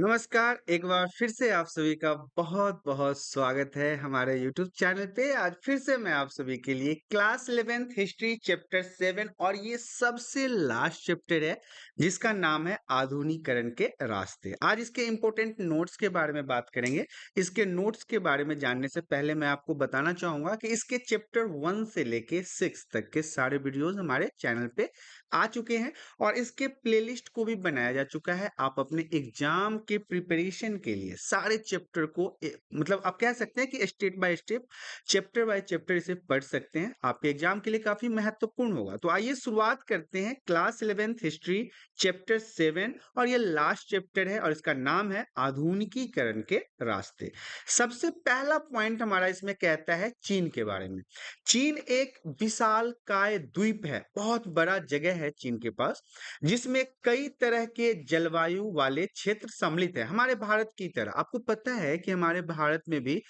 नमस्कार, एक बार फिर से आप सभी का बहुत-बहुत स्वागत है हमारे यूट्यूब चैनल पे। आज फिर से मैं आप सभी के लिए क्लास 11th हिस्ट्री चैप्टर 7 और ये सबसे लास्ट चैप्टर है, जिसका नाम है आधुनिकीकरण के रास्ते। आज इसके इम्पोर्टेंट नोट्स के बारे में बात करेंगे। इसके नोट्स के बारे में जानने से पहले मैं आपको बताना चाहूँगा कि इसके चैप्टर 1 से लेके 6 तक के सारे वीडियोज़ हमारे चैनल पे आ चुके हैं। और इसके प्लेलिस्ट को भी बनाया जा चुका है। आप अपने एग्जाम के प्रिपरेशन के लिए सारे चैप्टर को मतलब आप कह सकते हैं कि step by step, chapter by chapter इसे पढ़ सकते हैं। आपके एग्जाम के लिए काफी महत्वपूर्ण होगा। तो आइए शुरुआत करते हैं क्लास 11th हिस्ट्री चैप्टर 7 और ये लास्ट चैप्टर है और इसका नाम है आधुनिकीकरण के रास्ते। सबसे पहला पॉइंट हमारा इसमें कहता है चीन के बारे में। चीन एक विशालकाय द्वीप है, बहुत बड़ा जगह है चीन के पास, जिसमें कई तरह के जलवायु वाले क्षेत्र सम्मिलित है, हमारे भारत की तरह। आपको पता है कि हमारे भारत में भी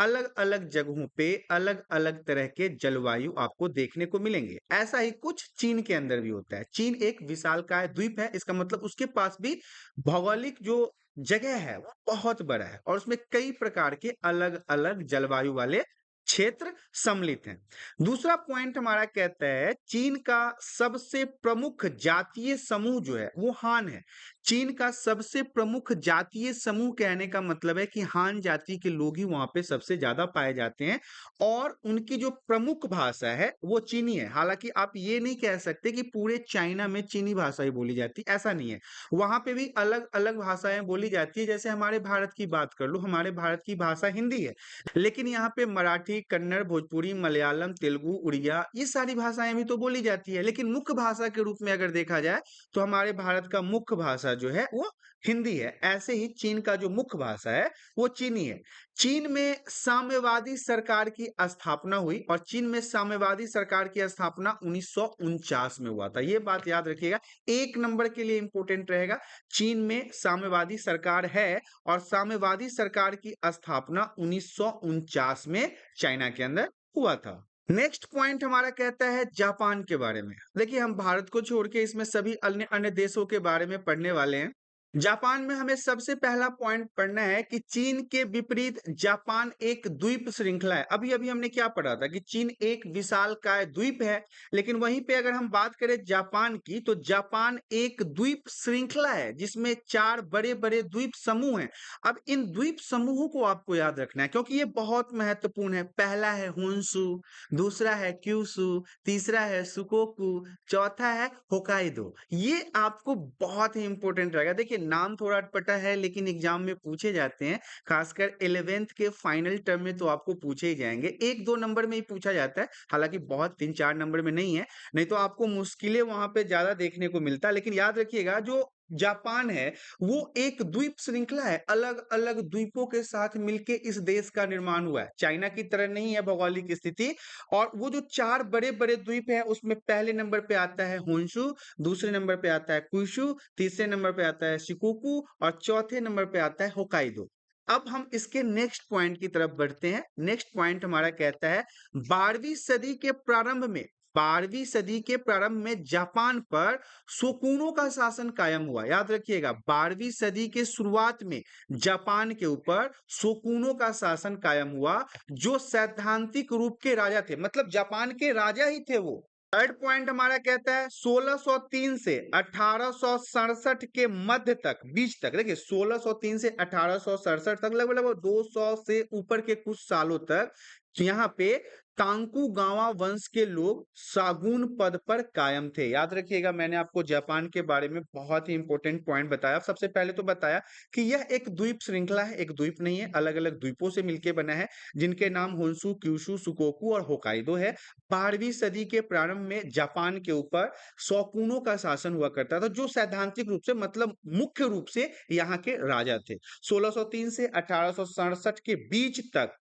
अलग अलग जगहों पे अलग अलग तरह के जलवायु आपको देखने को मिलेंगे। ऐसा ही कुछ चीन के अंदर भी होता है। चीन एक विशालकाय द्वीप है, इसका मतलब उसके पास भी भौगोलिक जो जगह है वो बहुत बड़ा है और उसमें कई प्रकार के अलग अलग जलवायु वाले क्षेत्र सम्मिलित हैं। दूसरा पॉइंट हमारा कहता है चीन का सबसे प्रमुख जातीय समूह जो है वो हान है। चीन का सबसे प्रमुख जातीय समूह कहने का मतलब है कि हान जाति के लोग ही वहां पे सबसे ज्यादा पाए जाते हैं और उनकी जो प्रमुख भाषा है वो चीनी है। हालांकि आप ये नहीं कह सकते कि पूरे चाइना में चीनी भाषा ही बोली जाती, ऐसा नहीं है। वहां पे भी अलग अलग भाषाएं बोली जाती है। जैसे हमारे भारत की बात कर लो, हमारे भारत की भाषा हिंदी है, लेकिन यहाँ पे मराठी, कन्नड़, भोजपुरी, मलयालम, तेलुगु, उड़िया ये सारी भाषाएं भी तो बोली जाती है। लेकिन मुख्य भाषा के रूप में अगर देखा जाए तो हमारे भारत का मुख्य भाषा जो है वो हिंदी है। ऐसे ही चीन का जो मुख्य भाषा है वो चीनी है। चीन में साम्यवादी सरकार की स्थापना हुई और चीन में साम्यवादी सरकार की स्थापना 1949 में हुआ था। ये बात याद रखिएगा, एक नंबर के लिए इंपॉर्टेंट रहेगा। चीन में साम्यवादी सरकार है और साम्यवादी सरकार की स्थापना 1949 में चाइना के अंदर हुआ था। नेक्स्ट पॉइंट हमारा कहता है जापान के बारे में। देखिए, हम भारत को छोड़ के इसमें सभी अन्य अन्य देशों के बारे में पढ़ने वाले हैं। जापान में हमें सबसे पहला पॉइंट पढ़ना है कि चीन के विपरीत जापान एक द्वीप श्रृंखला है। अभी अभी हमने क्या पढ़ा था कि चीन एक विशालकाय द्वीप है, लेकिन वहीं पे अगर हम बात करें जापान की तो जापान एक द्वीप श्रृंखला है जिसमें 4 बड़े-बड़े द्वीप समूह हैं। अब इन द्वीप समूहों को आपको याद रखना है क्योंकि ये बहुत महत्वपूर्ण है। पहला है होन्शु, दूसरा है क्यूशु, तीसरा है सुकोकू, चौथा है होकाइदो। ये आपको बहुत ही इंपॉर्टेंट रहेगा। देखिए, नाम थोड़ा अटपटा है लेकिन एग्जाम में पूछे जाते हैं, खासकर 11th के फाइनल टर्म में तो आपको पूछे ही जाएंगे। 1-2 नंबर में ही पूछा जाता है, हालांकि बहुत 3-4 नंबर में नहीं है। नहीं तो आपको मुश्किलें वहां पे ज्यादा देखने को मिलता है। लेकिन याद रखिएगा, जो जापान है वो एक द्वीप श्रृंखला है, अलग अलग द्वीपों के साथ मिलके इस देश का निर्माण हुआ है। चाइना की तरह नहीं है भौगोलिक स्थिति। और वो जो 4 बड़े-बड़े द्वीप हैं उसमें पहले नंबर पे आता है होन्शु, दूसरे नंबर पे आता है क्यूशु, तीसरे नंबर पे आता है शिकोकू और चौथे नंबर पे आता है होकाइदो। अब हम इसके नेक्स्ट पॉइंट की तरफ बढ़ते हैं। नेक्स्ट पॉइंट हमारा कहता है 12वीं सदी के प्रारंभ में, 12वीं सदी के प्रारंभ में जापान पर शोगुनों का शासन कायम हुआ। याद रखिएगा, 12वीं सदी के शुरुआत में जापान के ऊपर शोगुनों का शासन कायम हुआ, जो सैद्धांतिक रूप के राजा थे, मतलब जापान के राजा ही थे वो। थर्ड पॉइंट हमारा कहता है 1603 से 1867 के मध्य तक, बीच तक, देखिए 1603 से 1867 तक, लगभग 200 से ऊपर के कुछ सालों तक यहाँ पे तांकुगावा वंश के लोग सागुन पद पर कायम थे। याद रखिएगा, मैंने आपको जापान के बारे में बहुत ही इंपॉर्टेंट पॉइंट बताया। सबसे पहले तो बताया कि यह एक द्वीप श्रृंखला है, एक द्वीप नहीं है, अलग अलग द्वीपों से मिलकर बना है, जिनके नाम होन्शु, क्यूशु, सुकोकू और होकाइदो है। 12वीं सदी के प्रारंभ में जापान के ऊपर शोगुनों का शासन हुआ करता था, जो सैद्धांतिक रूप से, मतलब मुख्य रूप से यहाँ के राजा थे। 1603 से 1867 के बीच तक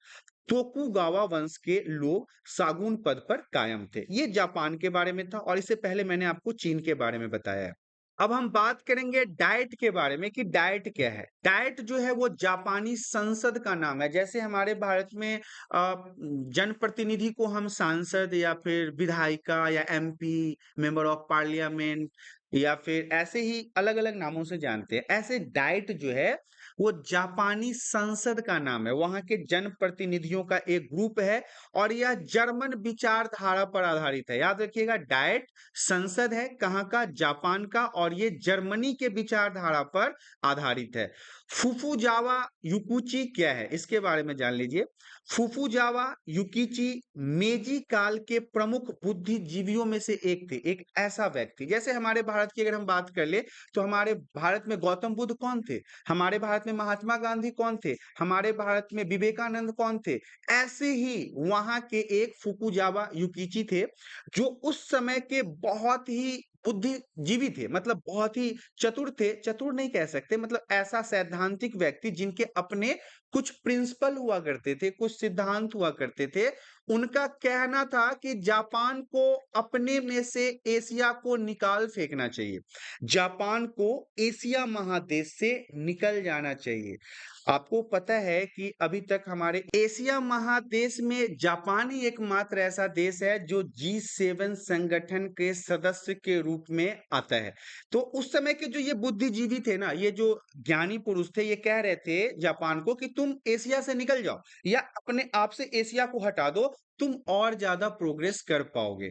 तोकुगावा वंश के लोग सागुन पद पर कायम थे। ये जापान के बारे में था और इससे पहले मैंने आपको चीन के बारे में बताया है। अब हम बात करेंगे डाइट के बारे में कि डाइट क्या है। डाइट जो है वो जापानी संसद का नाम है। जैसे हमारे भारत में जनप्रतिनिधि को हम सांसद या फिर विधायिका या एमपी, मेंबर ऑफ पार्लियामेंट या फिर ऐसे ही अलग अलग नामों से जानते हैं, ऐसे डाइट जो है वो जापानी संसद का नाम है, वहाँ के जनप्रतिनिधियों का एक ग्रुप है और यह जर्मन विचारधारा पर आधारित है। याद रखिएगा, डाइट संसद है, कहाँ का? जापान का, और ये जर्मनी के विचारधारा पर आधारित है। फुफुजावा युकुची क्या है, इसके बारे में जान लीजिए। फुफुजावा युकिची मेजी काल के प्रमुख बुद्धिजीवियों में से एक थे, एक ऐसा व्यक्ति। जैसे हमारे भारत की अगर हम बात कर ले तो हमारे भारत में गौतम बुद्ध कौन थे, हमारे भारत में महात्मा गांधी कौन थे, हमारे भारत में विवेकानंद कौन थे, ऐसे ही वहां के एक फुकुजावा युकिची थे, जो उस समय के बहुत ही बुद्धिजीवी थे, मतलब बहुत ही चतुर थे। चतुर नहीं कह सकते, मतलब ऐसा सैद्धांतिक व्यक्ति जिनके अपने कुछ प्रिंसिपल हुआ करते थे, कुछ सिद्धांत हुआ करते थे। उनका कहना था कि जापान को अपने में से एशिया को निकाल फेंकना चाहिए, जापान को एशिया महादेश से निकल जाना चाहिए। आपको पता है कि अभी तक हमारे एशिया महादेश में जापान ही एकमात्र ऐसा देश है जो G7 संगठन के सदस्य के रूप में आता है। तो उस समय के जो ये बुद्धिजीवी थे ना, ये जो ज्ञानी पुरुष थे, ये कह रहे थे जापान को कि तुम एशिया से निकल जाओ या अपने आप से एशिया को हटा दो, तुम और ज्यादा प्रोग्रेस कर पाओगे।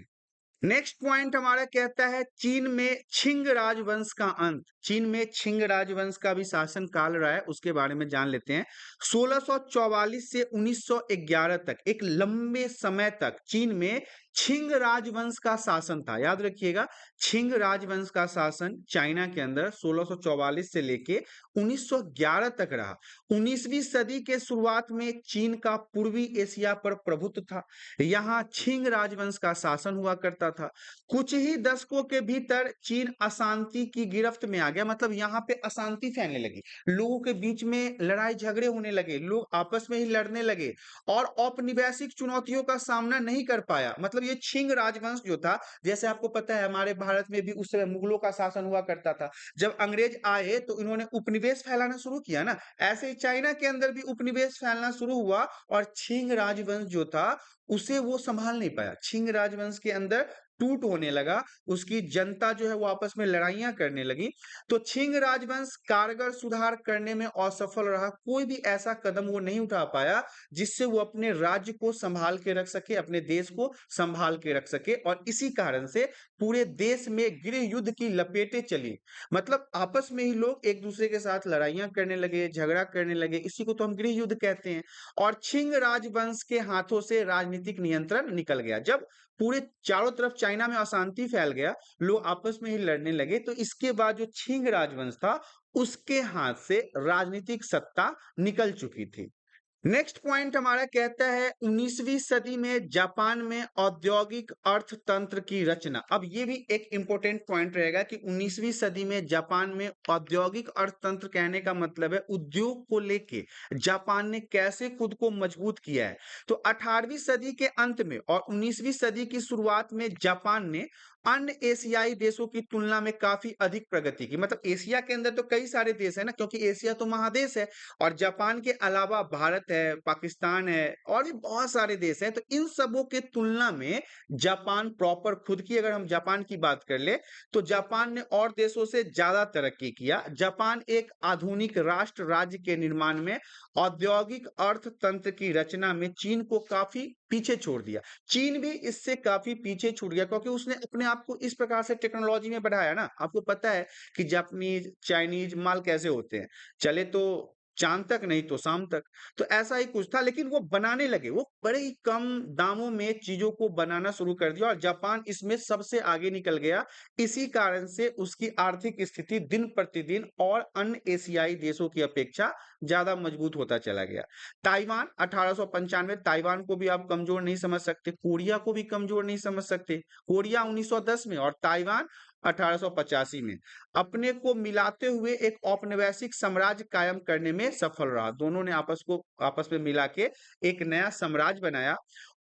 नेक्स्ट पॉइंट हमारा कहता है चीन में छिंग राजवंश का अंत। चीन में छिंग राजवंश का भी शासन काल रहा है, उसके बारे में जान लेते हैं। 1644 से 1911 तक, एक लंबे समय तक चीन में छिंग राजवंश का शासन था। याद रखिएगा, छिंग राजवंश का शासन चाइना के अंदर 1644 से लेके 1911 तक रहा। 19वीं सदी के शुरुआत में चीन का पूर्वी एशिया पर प्रभुत्व था। यहाँ छिंग राजवंश का शासन हुआ करता था। कुछ ही दशकों के भीतर चीन अशांति की गिरफ्त में आ गया, मतलब यहाँ पे अशांति फैलने लगी, लोगों के बीच में लड़ाई झगड़े होने लगे, लोग आपस में ही लड़ने लगे और औपनिवेशिक चुनौतियों का सामना नहीं कर पाया। मतलब ये छिंग राजवंश जो था, जैसे आपको पता है हमारे भारत में भी उस समय मुगलों का शासन हुआ करता था। जब अंग्रेज आए तो इन्होंने उपनिवेश फैलाना शुरू किया ना, ऐसे ही चाइना के अंदर भी उपनिवेश फैलना शुरू हुआ और छिंग राजवंश जो था उसे वो संभाल नहीं पाया। छिंग राजवंश के अंदर टूट होने लगा, उसकी जनता जो है वो आपस में लड़ाइयां करने लगी। तो छिंग राजवंश कारगर सुधार करने में असफल रहा, कोई भी ऐसा कदम वो नहीं उठा पाया जिससे वो अपने राज्य को संभाल के रख सके, अपने देश को संभाल के रख सके, और इसी कारण से पूरे देश में गृह युद्ध की लपेटें चली। मतलब आपस में ही लोग एक दूसरे के साथ लड़ाइयां करने लगे, झगड़ा करने लगे, इसी को तो हम गृह युद्ध कहते हैं। और छिंग राजवंश के हाथों से राजनीतिक नियंत्रण निकल गया। जब पूरे चारों तरफ चाइना में अशांति फैल गया, लोग आपस में ही लड़ने लगे, तो इसके बाद जो छिंग राजवंश था उसके हाथ से राजनीतिक सत्ता निकल चुकी थी। नेक्स्ट पॉइंट हमारा कहता है 19वीं सदी में जापान में औद्योगिक अर्थतंत्र की रचना। अब ये भी एक इंपॉर्टेंट पॉइंट रहेगा कि 19वीं सदी में जापान में औद्योगिक अर्थतंत्र, कहने का मतलब है उद्योग को लेके जापान ने कैसे खुद को मजबूत किया है। तो 18वीं सदी के अंत में और 19वीं सदी की शुरुआत में जापान ने अन्य एशियाई देशों की तुलना में काफी अधिक प्रगति की। मतलब एशिया के अंदर तो कई सारे देश है ना, क्योंकि एशिया तो महादेश है और जापान के अलावा भारत है, पाकिस्तान है और भी बहुत सारे देश हैं। तो इन सबों के तुलना में जापान प्रॉपर खुद की, अगर हम जापान की बात कर ले तो जापान ने और देशों से ज्यादा तरक्की किया। जापान एक आधुनिक राष्ट्र राज्य के निर्माण में, औद्योगिक अर्थतंत्र की रचना में चीन को काफी पीछे छोड़ दिया। चीन भी इससे काफी पीछे छूट गया क्योंकि उसने अपने आप को इस प्रकार से टेक्नोलॉजी में बढ़ाया ना। आपको पता है कि जापानीज चाइनीज माल कैसे होते हैं, चले तो चांद तक, नहीं तो शाम तक। तो ऐसा ही कुछ था, लेकिन वो बनाने लगे, वो बड़े ही कम दामों में चीजों को बनाना शुरू कर दिया और जापान इसमें सबसे आगे निकल गया। इसी कारण से उसकी आर्थिक स्थिति दिन प्रतिदिन और अन्य एशियाई देशों की अपेक्षा ज्यादा मजबूत होता चला गया। ताइवान 1895, ताइवान को भी आप कमजोर नहीं समझ सकते, कोरिया को भी कमजोर नहीं समझ सकते। कोरिया 1910 में और ताइवान 1885 में अपने को मिलाते हुए एक औपनिवेशिक साम्राज्य कायम करने में सफल रहा। दोनों ने आपस में मिला के एक नया साम्राज्य बनाया।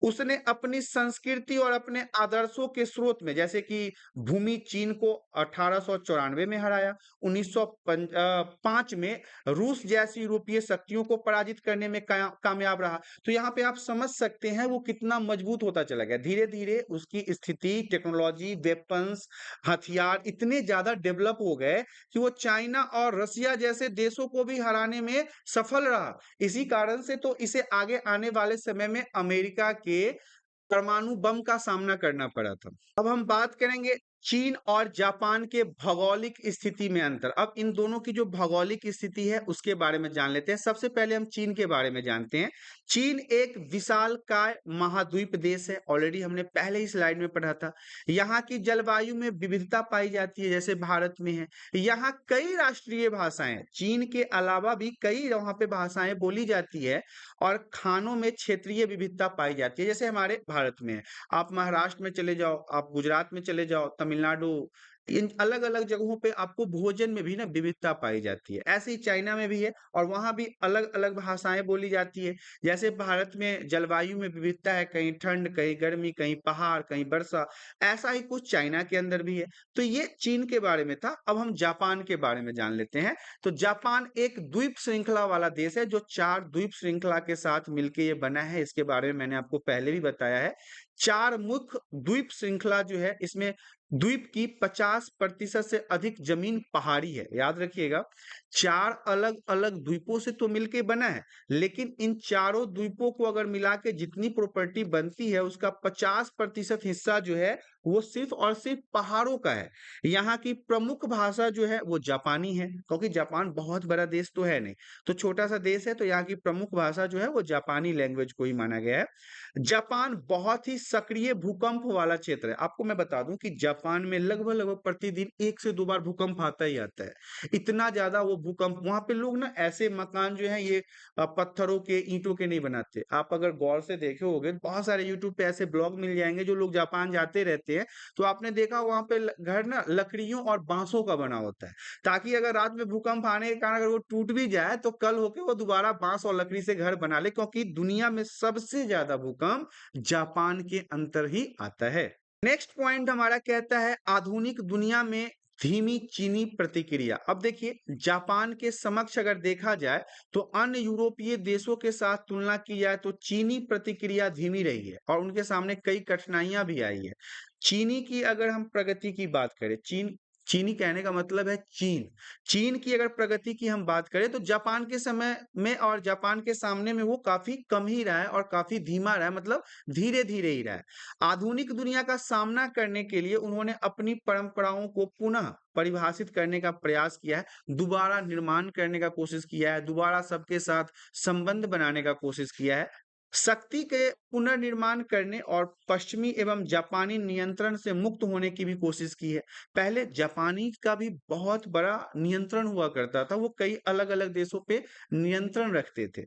उसने अपनी संस्कृति और अपने आदर्शों के स्रोत में, जैसे कि भूमि चीन को 1894 में हराया, 1905 में रूस जैसी यूरोपीय शक्तियों को पराजित करने में कामयाब रहा। तो यहाँ पे आप समझ सकते हैं वो कितना मजबूत होता चला गया। धीरे-धीरे उसकी स्थिति, टेक्नोलॉजी, वेपन्स, हथियार इतने ज़्यादा डेवलप हो गए कि वो चाइना और रसिया जैसे देशों को भी हराने में सफल रहा। इसी कारण से तो इसे आगे आने वाले समय में अमेरिका के परमाणु बम का सामना करना पड़ा था। अब हम बात करेंगे चीन और जापान के भौगोलिक स्थिति में अंतर। अब इन दोनों की जो भौगोलिक स्थिति है उसके बारे में जान लेते हैं। सबसे पहले हम चीन के बारे में जानते हैं। चीन एक विशालकाय महाद्वीप देश है। ऑलरेडी हमने पहले ही स्लाइड में पढ़ा था। यहाँ की जलवायु में विविधता पाई जाती है, जैसे भारत में है। यहाँ कई राष्ट्रीय भाषाएं, चीन के अलावा भी कई वहाँ पे भाषाएं बोली जाती है और खानों में क्षेत्रीय विविधता पाई जाती है, जैसे हमारे भारत में है। आप महाराष्ट्र में चले जाओ, आप गुजरात में चले जाओ, तमिलनाडु, इन अलग-अलग जगहों पे आपको भोजन में भी ना विविधता पाई जाती है। ऐसे ही चाइना में भी है और वहाँ भी अलग-अलग भाषाएँ बोली जाती है। जैसे भारत में जलवायु में विविधता है, कहीं ठंड, कहीं गर्मी, कहीं पहाड़, कहीं वर्षा, ऐसा ही कुछ चाइना के अंदर भी है। तो ये चीन के बारे में था। अब हम जापान के बारे में जान लेते हैं। तो जापान एक द्वीप श्रृंखला वाला देश है जो 4 द्वीप श्रृंखला के साथ मिलके ये बना है। इसके बारे में मैंने आपको पहले भी बताया है। 4 मुख्य द्वीप श्रृंखला जो है, इसमें द्वीप की 50% से अधिक जमीन पहाड़ी है। याद रखिएगा, 4 अलग-अलग द्वीपों से तो मिलके बना है, लेकिन इन चारों द्वीपों को अगर मिला के जितनी प्रॉपर्टी बनती है उसका 50% हिस्सा जो है वो सिर्फ और सिर्फ पहाड़ों का है। यहाँ की प्रमुख भाषा जो है वो जापानी है, क्योंकि जापान बहुत बड़ा देश तो है नहीं, तो छोटा सा देश है, तो यहाँ की प्रमुख भाषा जो है वो जापानी लैंग्वेज को ही माना गया है। जापान बहुत ही सक्रिय भूकंप वाला क्षेत्र है। आपको मैं बता दूं कि जापान में लगभग-लगभग प्रतिदिन 1 से 2 बार भूकंप आता ही आता है। इतना ज़्यादा वो भूकंप, वहाँ पे लोग ना ऐसे मकान जो हैं ये पत्थरों के, ईंटों के नहीं बनाते। आप अगर गौर से देखे होंगे, बहुत सारे यूट्यूब पे ऐसे ब्लॉग मिल जाएँगे जो लोग जापान जाते रहते हैं, तो आपने देखा वहाँ पे घर ना लकड़ियों और बाँसों का बना होता है, ताकि अगर रात में भूकंप आने के कारण अगर वो टूट भी जाए तो कल होके वो दोबारा बाँस और लकड़ी से घर बना ले, क्योंकि दुनिया में सबसे ज़्यादा भूकंप जापान के अंदर ही आता है। नेक्स्ट पॉइंट हमारा कहता है आधुनिक दुनिया में धीमी चीनी प्रतिक्रिया। अब देखिए, जापान के समक्ष अगर देखा जाए तो अन्य यूरोपीय देशों के साथ तुलना की जाए तो चीनी प्रतिक्रिया धीमी रही है और उनके सामने कई कठिनाइयां भी आई है। चीनी की अगर हम प्रगति की बात करें, चीनी कहने का मतलब है चीन। चीन की अगर प्रगति की हम बात करें तो जापान के समय में और जापान के सामने में वो काफी कम ही रहा है और काफी धीमा रहा है, मतलब धीरे-धीरे ही रहा है। आधुनिक दुनिया का सामना करने के लिए उन्होंने अपनी परंपराओं को पुनः परिभाषित करने का प्रयास किया है, दोबारा निर्माण करने का कोशिश किया है, दोबारा सबके साथ संबंध बनाने का कोशिश किया है। शक्ति के पुनर्निर्माण करने और पश्चिमी एवं जापानी नियंत्रण से मुक्त होने की भी कोशिश की है। पहले जापानी का भी बहुत बड़ा नियंत्रण हुआ करता था, वो कई अलग-अलग देशों पे नियंत्रण रखते थे।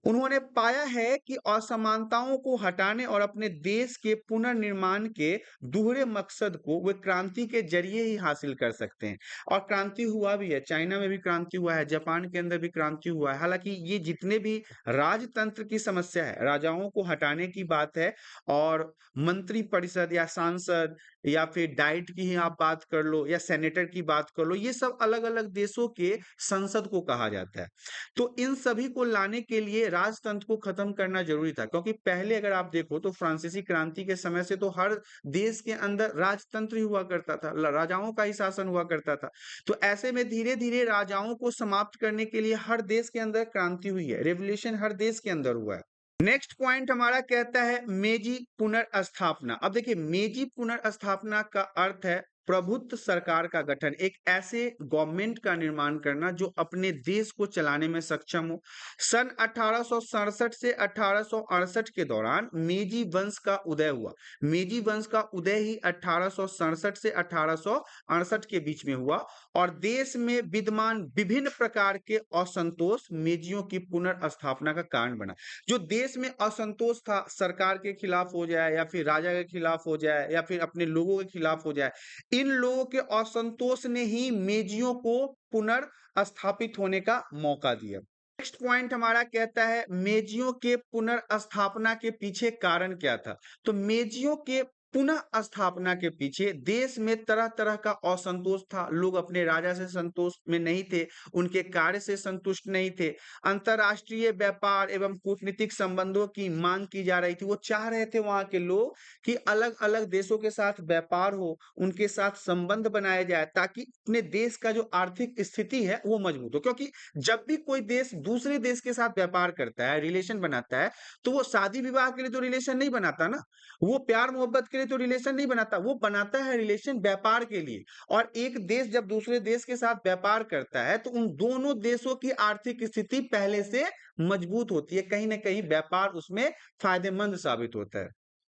उन्होंने पाया है कि असमानताओं को हटाने और अपने देश के पुनर्निर्माण के दोहरे मकसद को वे क्रांति के जरिए ही हासिल कर सकते हैं। और क्रांति हुआ भी है, चाइना में भी क्रांति हुआ है, जापान के अंदर भी क्रांति हुआ है। हालांकि ये जितने भी राजतंत्र की समस्या है, राजाओं को हटाने की बात है, और मंत्री परिषद या सांसद या फिर डाइट की ही आप बात कर लो या सेनेटर की बात कर लो, ये सब अलग-अलग देशों के संसद को कहा जाता है। तो इन सभी को लाने के लिए राजतंत्र को खत्म करना जरूरी था, क्योंकि पहले अगर आप देखो तो फ्रांसीसी क्रांति के समय से तो हर देश के अंदर राजतंत्र ही हुआ करता था, राजाओं का ही शासन हुआ करता था। तो ऐसे में धीरे धीरे राजाओं को समाप्त करने के लिए हर देश के अंदर क्रांति हुई है, रेवोल्यूशन हर देश के अंदर हुआ है। नेक्स्ट पॉइंट हमारा कहता है मेजी पुनर्स्थापना। अब देखिए, मेजी पुनर्स्थापना का अर्थ है प्रभुत्व सरकार का गठन, एक ऐसे गवर्नमेंट का निर्माण करना जो अपने देश को चलाने में सक्षम हो। सन 1867 से 1868 के दौरान मेजी वंश का उदय हुआ। मेजी वंश का उदय ही 1867 से 1868 के बीच में हुआ और देश में विद्यमान विभिन्न प्रकार के असंतोष मेजियों की पुनर्स्थापना का कारण बना। जो देश में असंतोष था, सरकार के खिलाफ हो जाए या फिर राजा के खिलाफ हो जाए या फिर अपने लोगों के खिलाफ हो जाए, इन लोगों के असंतोष ने ही मेजियों को पुनर्स्थापित होने का मौका दिया। नेक्स्ट पॉइंट हमारा कहता है मेजियों के पुनर्स्थापना के पीछे कारण क्या था? तो मेजियों के पुनः स्थापना के पीछे देश में तरह-तरह का असंतोष था। लोग अपने राजा से संतोष में नहीं थे, उनके कार्य से संतुष्ट नहीं थे। अंतर्राष्ट्रीय व्यापार एवं कूटनीतिक संबंधों की मांग की जा रही थी। वो चाह रहे थे वहाँ के लोग कि अलग-अलग देशों के साथ व्यापार हो, उनके साथ संबंध बनाए जाए ताकि अपने देश का जो आर्थिक स्थिति है वो मजबूत हो। क्योंकि जब भी कोई देश दूसरे देश के साथ व्यापार करता है, रिलेशन बनाता है, तो वो शादी-विवाह के लिए तो रिलेशन नहीं बनाता ना। वो प्यार-मोहब्बत के लिए तो रिलेशन नहीं बनाता, वो बनाता है रिलेशन व्यापार के लिए। और एक देश जब दूसरे देश के साथ व्यापार करता है, तो उन दोनों देशों की आर्थिक स्थिति पहले से मजबूत होती है। कहीं न कहीं व्यापार उसमें फ़ायदेमंद साबित होता है।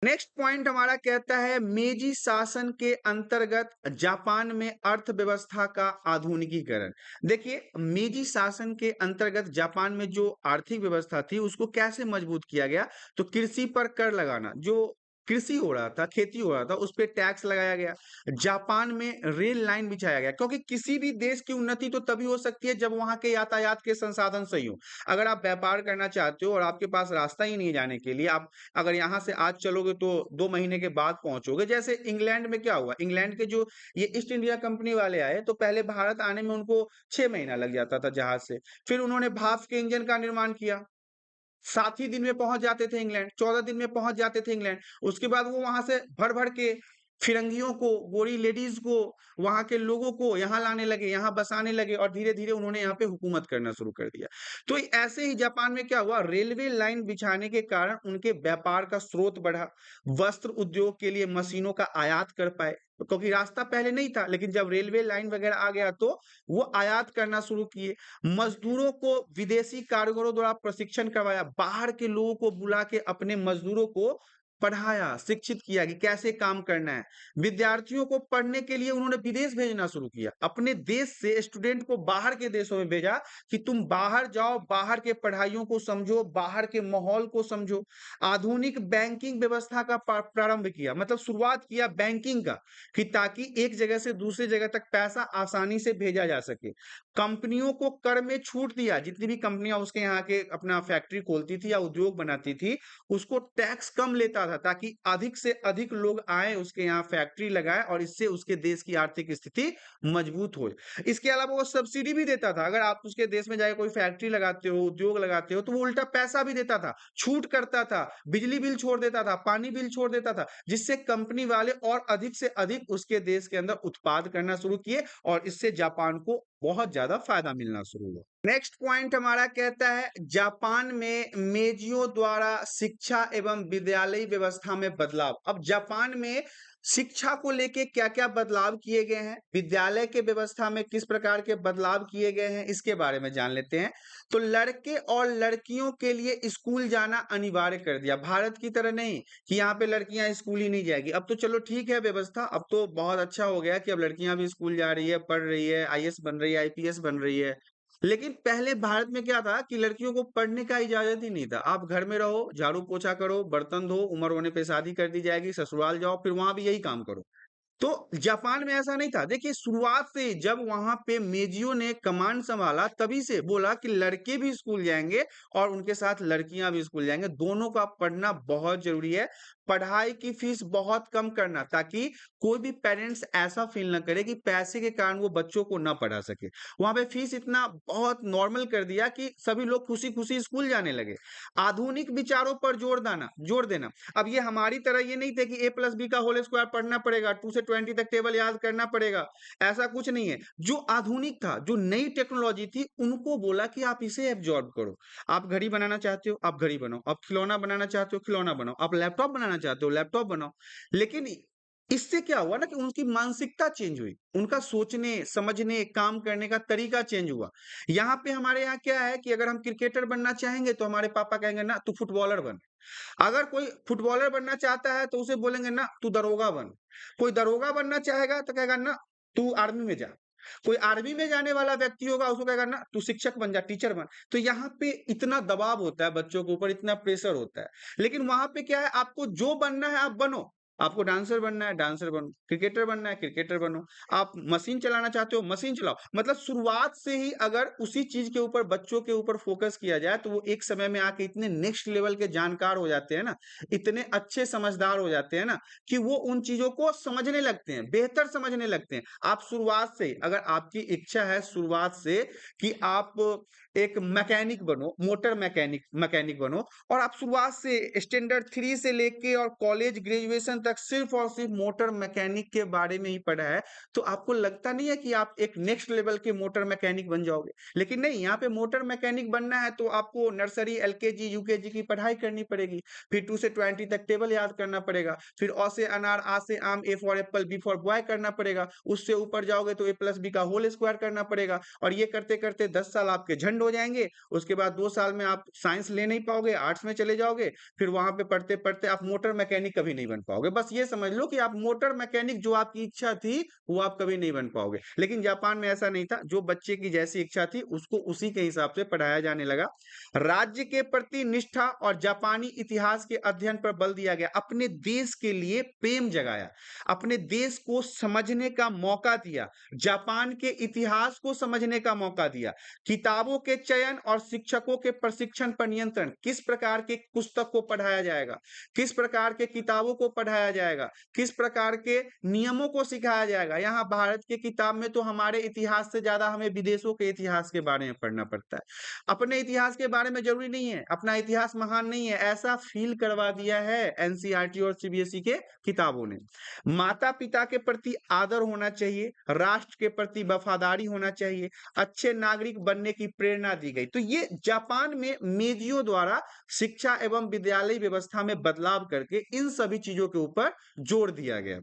नेक्स्ट पॉइंट हमारा कहता है मेजी शासन के अंतर्गत जापान में अर्थव्यवस्था का आधुनिकीकरण। देखिए मेजी शासन के अंतर्गत जापान में जो आर्थिक व्यवस्था थी उसको कैसे मजबूत किया गया, तो कृषि पर कर लगाना, जो कृषि हो रहा था, खेती हो रहा था, उस पे टैक्स लगाया गया। जापान में रेल लाइन बिछाया गया, क्योंकि किसी भी देश की उन्नति तो तभी हो सकती है जब वहां के यातायात के संसाधन सही हो। अगर आप व्यापार करना चाहते हो और आपके पास रास्ता ही नहीं है जाने के लिए, आप अगर यहाँ से आज चलोगे तो 2 महीने के बाद पहुँचोगे। जैसे इंग्लैंड में क्या हुआ, इंग्लैंड के जो ये ईस्ट इंडिया कंपनी वाले आए, तो पहले भारत आने में उनको 6 महीना लग जाता था जहाज से। फिर उन्होंने भाप के इंजन का निर्माण किया। 7 ही दिन में पहुँच जाते थे इंग्लैंड, 14 दिन में पहुँच जाते थे इंग्लैंड। उसके बाद वो वहाँ से भर-भर के फिरंगियों को, गोरी लेडीज़ को, वहाँ के लोगों को यहाँ लाने लगे, यहाँ बसाने लगे और धीरे-धीरे उन्होंने यहाँ पे हुकूमत करना शुरू कर दिया। तो ऐसे ही जापान में क्या हुआ, रेलवे लाइन बिछाने के कारण उनके व्यापार का स्रोत बढ़ा, वस्त्र उद्योग के लिए मशीनों का आयात कर पाए, क्योंकि रास्ता पहले नहीं था, लेकिन जब रेलवे लाइन वगैरह आ गया तो वो आयात करना शुरू किए। मजदूरों को विदेशी कारीगरों द्वारा प्रशिक्षण करवाया, बाहर के लोगों को बुला के अपने मजदूरों को पढ़ाया, शिक्षित किया कि कैसे काम करना है। विद्यार्थियों को पढ़ने के लिए उन्होंने विदेश भेजना शुरू किया। अपने देश से स्टूडेंट को बाहर के देशों में भेजा कि तुम बाहर जाओ, बाहर के पढ़ाइयों को समझो, बाहर के माहौल को समझो। आधुनिक बैंकिंग व्यवस्था का प्रारंभ किया, मतलब शुरुआत किया बैंकिंग का, कि ताकि एक जगह से दूसरी जगह तक पैसा आसानी से भेजा जा सके। कंपनियों को कर में छूट दिया, जितनी भी कंपनियां उसके यहाँ के अपना फैक्ट्री खोलती थी या उद्योग बनाती थी, उसको टैक्स कम लेता था ताकि अधिक से अधिक लोग आए उसके यहाँ फैक्ट्री लगाए और इससे उसके देश की आर्थिक स्थिति मजबूत हो। इसके अलावा वो सब्सिडी भी देता था, अगर आप उसके देश में जाके कोई फैक्ट्री लगाते हो, उद्योग लगाते हो, तो वो उल्टा पैसा भी देता था, छूट करता था, बिजली बिल छोड़ देता था, पानी बिल छोड़ देता था, जिससे कंपनी वाले और अधिक से अधिक उसके देश के अंदर उत्पाद करना शुरू किए और इससे जापान को बहुत ज्यादा फायदा मिलना शुरू हुआ। नेक्स्ट पॉइंट हमारा कहता है जापान में मेजियों द्वारा शिक्षा एवं विद्यालय व्यवस्था में बदलाव। अब जापान में शिक्षा को लेके क्या-क्या बदलाव किए गए हैं, विद्यालय के व्यवस्था में किस प्रकार के बदलाव किए गए हैं, इसके बारे में जान लेते हैं। तो लड़के और लड़कियों के लिए स्कूल जाना अनिवार्य कर दिया। भारत की तरह नहीं कि यहाँ पे लड़कियां स्कूल ही नहीं जाएगी। अब तो चलो ठीक है व्यवस्था, अब तो बहुत अच्छा हो गया कि अब लड़कियां भी स्कूल जा रही है, पढ़ रही है, आईएएस बन रही है, आईपीएस बन रही है। लेकिन पहले भारत में क्या था कि लड़कियों को पढ़ने का इजाज़त ही नहीं था। आप घर में रहो, झाड़ू-पोछा करो, बर्तन धो, उम्र होने पे शादी कर दी जाएगी, ससुराल जाओ, फिर वहाँ भी यही काम करो। तो जापान में ऐसा नहीं था। देखिए शुरुआत से जब वहाँ पे मेजियो ने कमांड संभाला तभी से बोला कि लड़के भी स्कूल जाएँगे और उनके साथ लड़कियाँ भी स्कूल जाएँगे। दोनों का पढ़ना बहुत ज़रूरी है। पढ़ाई की फीस बहुत कम करना ताकि कोई भी पेरेंट्स ऐसा फ़ील ना करे कि पैसे के कारण वो बच्चों को ना पढ़ा सके। वहाँ पे फीस इतना बहुत नॉर्मल कर दिया कि सभी लोग खुशी-खुशी स्कूल जाने लगे। आधुनिक विचारों पर जोर देना। अब ये हमारी तरह ये नहीं थे कि a प्लस बी का होल स्क्वायर पढ़ना पड़ेगा, 2 से 20 तक टेबल याद करना पड़ेगा, ऐसा कुछ नहीं है। जो आधुनिक था, जो नई टेक्नोलॉजी थी, उनको बोला कि आप इसे एब्ज़ॉर्ब करो। आप घड़ी बनाना चाहते हो, आप घड़ी बनाओ। आप खिलौना बनाना चाहते हो, खिलौना बनाओ। आप लैपटॉप बनाना चाहते हो, लैपटॉप बनाओ। लेकिन इससे क्या हुआ ना कि उनकी मानसिकता चेंज हुई। उनका सोचने, समझने, काम करने का तरीका चेंज हुआ। यहाँ पे हमारे यहाँ क्या है कि अगर हम क्रिकेटर बनना चाहेंगे, तो हमारे पापा कहेंगे ना तू फुटबॉलर बन। अगर कोई फुटबॉलर बनना चाहता है तो उसे बोलेंगे ना तू दरोगा बन। कोई दरोगा बनना चाहेगा तो कहेगा ना तू आर्मी में जा। कोई आर्मी में जाने वाला व्यक्ति होगा उसको कहेगा ना तू शिक्षक बन जा, टीचर बन। तो यहाँ पे इतना दबाव होता है बच्चों के ऊपर, इतना प्रेशर होता है। लेकिन वहां पे क्या है, आपको जो बनना है आप बनो, आपको डांसर बनना है, डांसर बनो, क्रिकेटर बनना है, क्रिकेटर बनो, आप मशीन चलाना चाहते हो, मशीन चलाओ। मतलब शुरुआत से ही अगर उसी चीज़ के ऊपर बच्चों के ऊपर फ़ोकस किया जाए, तो वो एक समय में आके इतने नेक्स्ट लेवल के जानकार हो जाते हैं ना, इतने अच्छे समझदार हो जाते हैं ना, कि वो उन चीज़ों को समझने लगते हैं, बेहतर समझने लगते हैं। आप शुरुआत से अगर आपकी इच्छा है शुरुआत से कि आप एक मैकेनिक बनो, मोटर मैकेनिक मैकेनिक बनो, और आप शुरुआत से स्टैंडर्ड 3 से लेके और कॉलेज ग्रेजुएशन तक सिर्फ और सिर्फ मोटर मैकेनिक के बारे में ही पढ़ा है, तो आपको लगता नहीं है कि आप एक नेक्स्ट लेवल के मोटर मैकेनिक बन जाओगे। लेकिन नहीं, यहाँ पे मोटर मैकेनिक बनना है तो आपको नर्सरी, एलकेजी, यूकेजी की पढ़ाई करनी पड़ेगी। फिर 2 से 20 तक टेबल याद करना पड़ेगा। फिर अ से अनार, आ से आम, A for apple, B for boy करना पड़ेगा। उससे ऊपर जाओगे तो a+b का होल स्क्वायर करना पड़ेगा, और ये करते-करते 10 साल आपके झंड हो जाएँगे। उसके बाद 2 साल में आप साइंस ले नहीं पाओगे, आर्ट्स में चले जाओगे, फिर वहाँ पे पढ़ते-पढ़ते आप मोटर मैकेनिक कभी नहीं बन पाओगे। बस ये समझ लो कि आप मोटर मैकेनिक जो आपकी इच्छा थी, वो आप कभी नहीं बन पाओगे। लेकिन जापान में ऐसा नहीं था, जो बच्चे की जैसी इच्छा थी, उसको उसी के हिसाब से पढ़ाया जाने लगा। राज्य के प्रति निष्ठा और जापानी इतिहास के अध्ययन पर बल दिया गया। अपने देश के लिए प्रेम जगाया, अपने देश को समझने का मौका दिया, जापान के इतिहास को समझने का मौका दिया। किताबों के चयन और शिक्षकों के प्रशिक्षण पर नियंत्रण, किस प्रकार के पुस्तक को पढ़ाया जाएगा, किस प्रकार के किताबों को पढ़ाया जाएगा, किस प्रकार के नियमों को सिखाया जाएगा। यहाँ भारत के किताब में तो हमारे इतिहास से ज्यादा हमें विदेशों के इतिहास के बारे में पढ़ना पड़ता है। अपने इतिहास के बारे में जरूरी नहीं है, अपना इतिहास महान नहीं है, ऐसा फील करवा दिया है एनसीईआरटी और सीबीएसई के किताबों ने। माता पिता के प्रति आदर होना चाहिए, राष्ट्र के प्रति वफादारी होना चाहिए, अच्छे नागरिक बनने की प्रेरणा दी गई। तो ये जापान में मेजियो द्वारा शिक्षा एवं विद्यालय व्यवस्था में बदलाव करके इन सभी चीजों के ऊपर जोर दिया गया।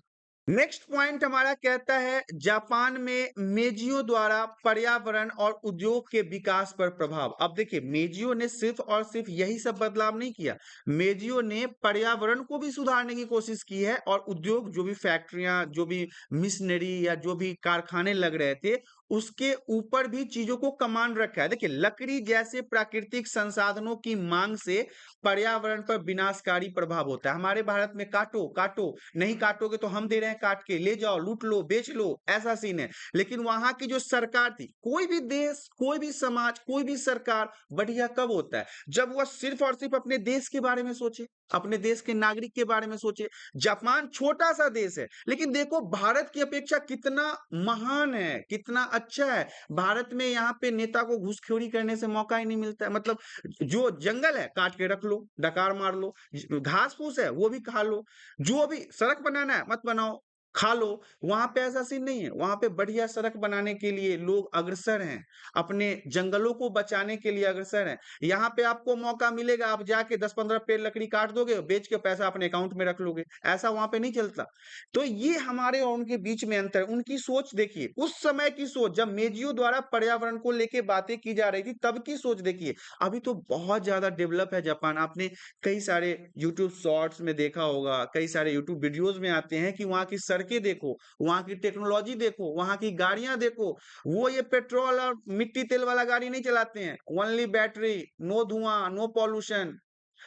नेक्स्ट पॉइंट हमारा कहता है जापान में मेजियो द्वारा पर्यावरण और उद्योग के विकास पर प्रभाव। अब देखिए, मेजियो ने सिर्फ और सिर्फ यही सब बदलाव नहीं किया, मेजियो ने पर्यावरण को भी सुधारने की कोशिश की है, और उद्योग, जो भी फैक्ट्रियां, जो भी मिशनरी या जो भी कारखाने लग रहे थे, उसके ऊपर भी चीजों को कमांड रखा है। देखिए, लकड़ी जैसे प्राकृतिक संसाधनों की मांग से पर्यावरण पर विनाशकारी प्रभाव होता है। हमारे भारत में काटो काटो, नहीं काटोगे तो हम दे रहे हैं काट के, ले जाओ, लूट लो, बेच लो, ऐसा सीन है। लेकिन वहां की जो सरकार थी, कोई भी देश, कोई भी समाज, कोई भी सरकार बढ़िया कब होता है? जब वह सिर्फ और सिर्फ अपने देश के बारे में सोचे, अपने देश के नागरिक के बारे में सोचे। जापान छोटा सा देश है, लेकिन देखो भारत की अपेक्षा कितना महान है, कितना अच्छा है। भारत में यहाँ पे नेता को घूसखोरी करने से मौका ही नहीं मिलता है। मतलब जो जंगल है काट के रख लो, डकार मार लो, घास फूस है वो भी खा लो, जो भी सड़क बनाना है मत बनाओ, खा लो। वहां पे ऐसा सीन नहीं है, वहां पे बढ़िया सड़क बनाने के लिए लोग अग्रसर हैं, अपने जंगलों को बचाने के लिए अग्रसर हैं। यहाँ पे आपको मौका मिलेगा, आप जाके 10-15 पेड़ लकड़ी काट दोगे, बेच के पैसा अपने अकाउंट में रख लोगे, ऐसा वहां पे नहीं चलता। तो ये हमारे और उनके बीच में अंतर है। उनकी सोच देखिए, उस समय की सोच, जब मेजियो द्वारा पर्यावरण को लेके बातें की जा रही थी, तब की सोच देखिए। अभी तो बहुत ज्यादा डेवलप है जापान। आपने कई सारे यूट्यूब शॉर्ट्स में देखा होगा, कई सारे यूट्यूब वीडियोस में आते हैं कि वहाँ की सड़कें देखो, वहाँ की टेक्नोलॉजी देखो, वहाँ की गाड़ियां देखो। वो ये पेट्रोल और मिट्टी तेल वाला गाड़ी नहीं चलाते हैं, ओनली बैटरी, नो धुआं, नो पॉल्यूशन।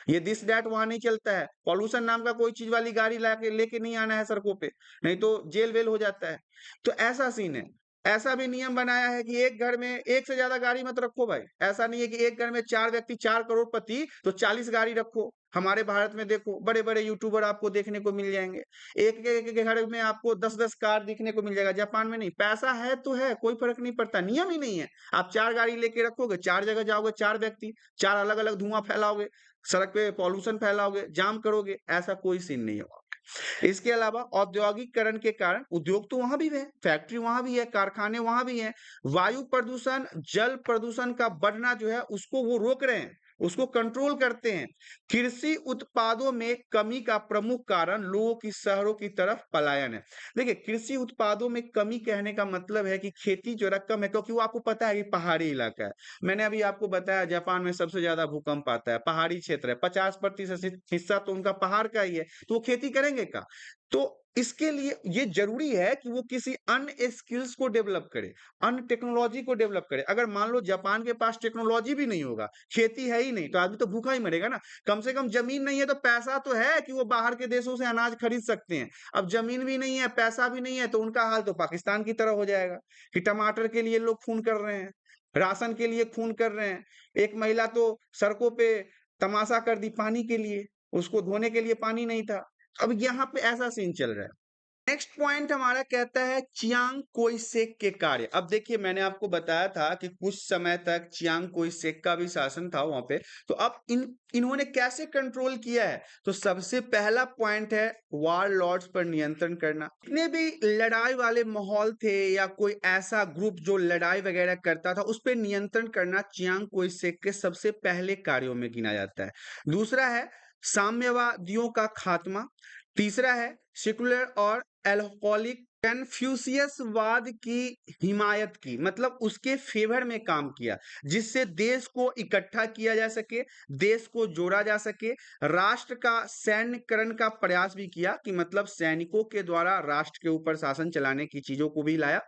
ये दिस दैट वहां नहीं चलता है। पॉल्यूशन नाम का कोई चीज वाली गाड़ी लाके लेके नहीं आना है सड़कों पे, नहीं तो जेल वेल हो जाता है। तो ऐसा सीन है। ऐसा भी नियम बनाया है कि एक घर में एक से ज्यादा गाड़ी मत रखो भाई। ऐसा नहीं है कि एक घर में 4 व्यक्ति, 4 करोड़पति, तो 40 गाड़ी रखो। हमारे भारत में देखो, बड़े बड़े यूट्यूबर आपको देखने को मिल जाएंगे, एक घर में आपको 10-10 कार दिखने को मिल जाएगा। जापान में नहीं, पैसा है तो है, कोई फर्क नहीं पड़ता, नियम ही नहीं है। आप 4 गाड़ी लेके रखोगे, 4 जगह जाओगे, 4 व्यक्ति, 4 अलग अलग धुआं फैलाओगे, सड़क पे पॉल्यूशन फैलाओगे, जाम करोगे, ऐसा कोई सीन नहीं होगा। इसके अलावा औद्योगिकरण के कारण, उद्योग तो वहां भी है, फैक्ट्री वहां भी है, कारखाने वहां भी हैं, वायु प्रदूषण, जल प्रदूषण का बढ़ना जो है उसको वो रोक रहे हैं, उसको कंट्रोल करते हैं। कृषि उत्पादों में कमी का प्रमुख कारण लोगों की शहरों की तरफ पलायन है। देखिए, कृषि उत्पादों में कमी कहने का मतलब है कि खेती जो रकम है, क्योंकि वो आपको पता है कि पहाड़ी इलाका है। मैंने अभी आपको बताया जापान में सबसे ज्यादा भूकंप आता है, पहाड़ी क्षेत्र है, 50% हिस्सा तो उनका पहाड़ का ही है, तो वो खेती करेंगे क्या? तो इसके लिए ये ज़रूरी है कि वो किसी अन्य स्किल्स को डेवलप करे, अन्य टेक्नोलॉजी को डेवलप करे। अगर मान लो जापान के पास टेक्नोलॉजी भी नहीं होगा, खेती है ही नहीं, तो आदमी तो भूखा ही मरेगा ना। कम से कम ज़मीन नहीं है तो पैसा तो है कि वो बाहर के देशों से अनाज खरीद सकते हैं। अब ज़मीन भी नहीं है, पैसा भी नहीं है, तो उनका हाल तो पाकिस्तान की तरह हो जाएगा कि टमाटर के लिए लोग खून कर रहे हैं, राशन के लिए खून कर रहे हैं। एक महिला तो सड़कों पे तमाशा कर दी पानी के लिए, उसको धोने के लिए पानी नहीं था। अब यहाँ पे ऐसा सीन चल रहा है। नेक्स्ट पॉइंट हमारा कहता है चियांग कोई शेक के कार्य। अब देखिए मैंने आपको बताया था कि कुछ समय तक चियांग कोई शेक का भी शासन था वहां पे। तो अब इन्होंने कैसे कंट्रोल किया है? तो सबसे पहला पॉइंट है वार लॉर्ड्स पर नियंत्रण करना। जितने भी लड़ाई वाले माहौल थे या कोई ऐसा ग्रुप जो लड़ाई वगैरह करता था, उस पर नियंत्रण करना चियांग कोई शेक के सबसे पहले कार्यों में गिना जाता है। दूसरा है साम्यवादियों का खात्मा। तीसरा है सेकुलर और एल्कोहलिक कन्फ्यूशियसवाद की हिमायत की, मतलब उसके फेवर में काम किया, जिससे देश को इकट्ठा किया जा सके, देश को जोड़ा जा सके। राष्ट्र का सैन्यकरण का प्रयास भी किया कि मतलब सैनिकों के द्वारा राष्ट्र के ऊपर शासन चलाने की चीजों को भी लाया।